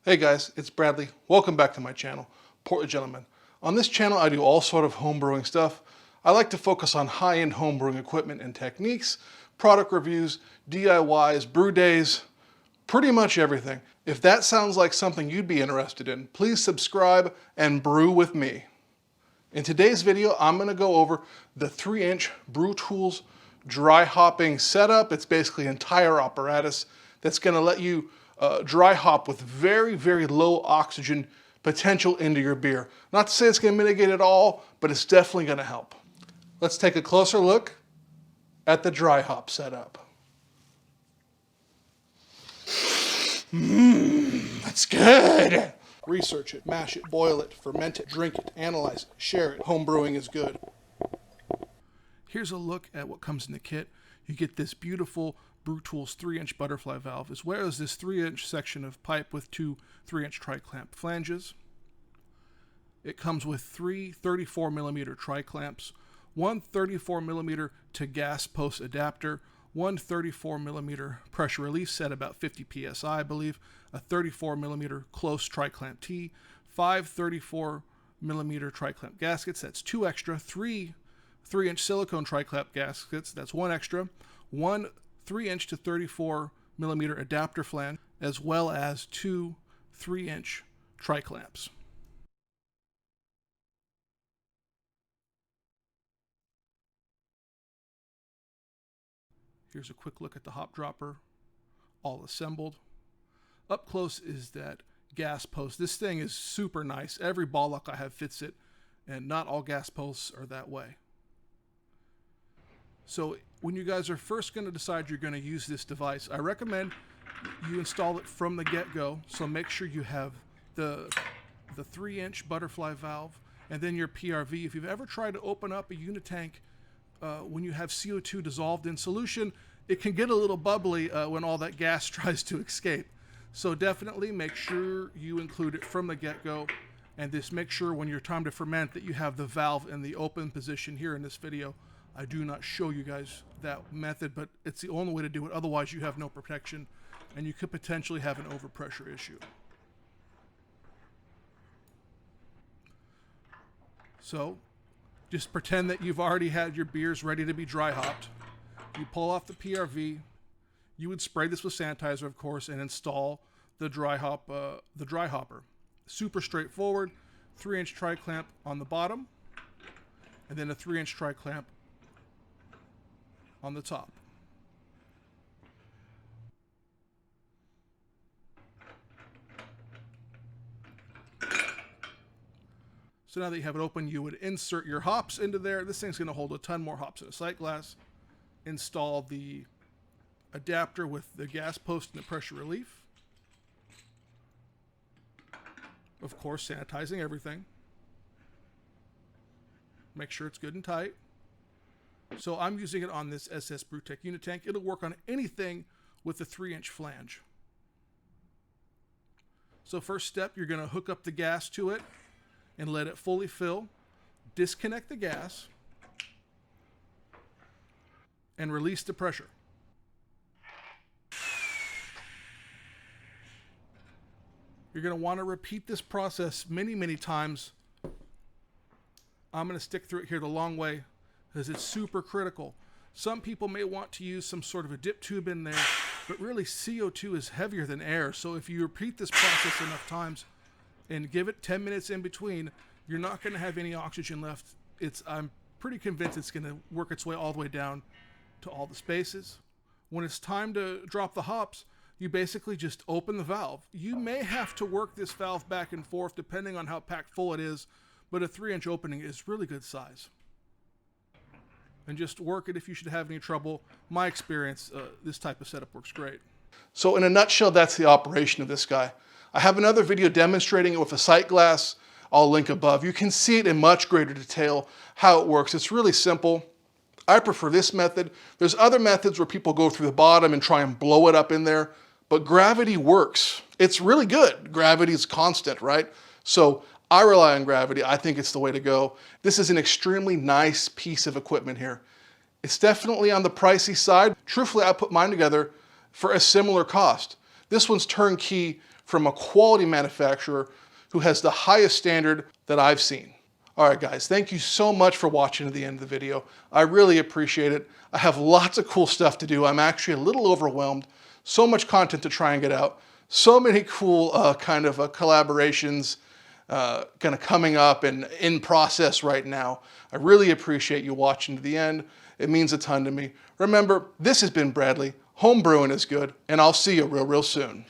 Hey guys, it's Bradley. Welcome back to my channel, Portland Gentleman. On this channel I do all sort of homebrewing stuff. I like to focus on high-end homebrewing equipment and techniques, product reviews, DIYs, brew days, pretty much everything. If that sounds like something you'd be interested in, please subscribe and brew with me. In today's video, I'm going to go over the 3-inch Brewtools dry hopping setup. It's basically an entire apparatus that's going to let you dry hop with very, very low oxygen potential into your beer. Not to say it's going to mitigate it all, but it's definitely going to help. Let's take a closer look at the dry hop setup. That's good. Research it, mash it, boil it, ferment it, drink it, analyze it, share it. Home brewing is good. Here's a look at what comes in the kit. You get this beautiful Brewtools 3-inch butterfly valve, as well as this 3-inch section of pipe with two 3-inch tri-clamp flanges. It comes with three 34mm tri-clamps, one 34mm to gas post adapter, one 34mm pressure relief set about 50 psi, I believe, a 34mm close tri-clamp T, five 34mm tri-clamp gaskets, that's two extra, three 3-inch silicone tri-clamp gaskets, that's one extra, one 3-inch to 34mm adapter flange, as well as two 3-inch tri-clamps. Here's a quick look at the hop dropper, all assembled. Up close is that gas post. This thing is super nice. Every ball lock I have fits it, and not all gas posts are that way. So when you guys are first going to decide you're going to use this device, I recommend you install it from the get-go. So make sure you have the 3-inch butterfly valve and then your PRV. If you've ever tried to open up a Unitank when you have CO2 dissolved in solution, it can get a little bubbly when all that gas tries to escape. So definitely make sure you include it from the get-go, and just make sure when you're time to ferment that you have the valve in the open position. Here in this video, I do not show you guys that method, but it's the only way to do it. Otherwise you have no protection and you could potentially have an overpressure issue. So just pretend that you've already had your beers ready to be dry hopped. You pull off the PRV. You would spray this with sanitizer, of course, and install the dry hopper. Super straightforward. 3-inch tri-clamp on the bottom, and then a 3-inch tri-clamp on the top. So now that you have it open, you would insert your hops into there. This thing's going to hold a ton more hops in a sight glass. Install the adapter with the gas post and the pressure relief. Of course, sanitizing everything. Make sure it's good and tight. So I'm using it on this SS Brewtech Unitank. It'll work on anything with a 3-inch flange. So first step, you're going to hook up the gas to it and let it fully fill. Disconnect the gas and release the pressure. You're going to want to repeat this process many, many times. I'm going to stick through it here the long way because it's super critical. Some people may want to use some sort of a dip tube in there, but really CO2 is heavier than air. So if you repeat this process enough times and give it 10 minutes in between, you're not going to have any oxygen left. I'm pretty convinced it's going to work its way all the way down to all the spaces. When it's time to drop the hops, you basically just open the valve. You may have to work this valve back and forth depending on how packed full it is, but a 3-inch opening is really good size. And just work it if you should have any trouble. My experience, this type of setup works great. So in a nutshell, that's the operation of this guy. I have another video demonstrating it with a sight glass. I'll link above. You can see it in much greater detail how it works. It's really simple. I prefer this method. There's other methods where people go through the bottom and try and blow it up in there, but gravity works. It's really good. Gravity is constant, right? So I rely on gravity. I think it's the way to go. This is an extremely nice piece of equipment here. It's definitely on the pricey side. Truthfully, I put mine together for a similar cost. This one's turnkey from a quality manufacturer who has the highest standard that I've seen. All right, guys, thank you so much for watching to the end of the video. I really appreciate it. I have lots of cool stuff to do. I'm actually a little overwhelmed. So much content to try and get out. So many cool collaborations kind of coming up and in process right now. I really appreciate you watching to the end. It means a ton to me. Remember, this has been Bradley. Home brewing is good, and I'll see you real soon.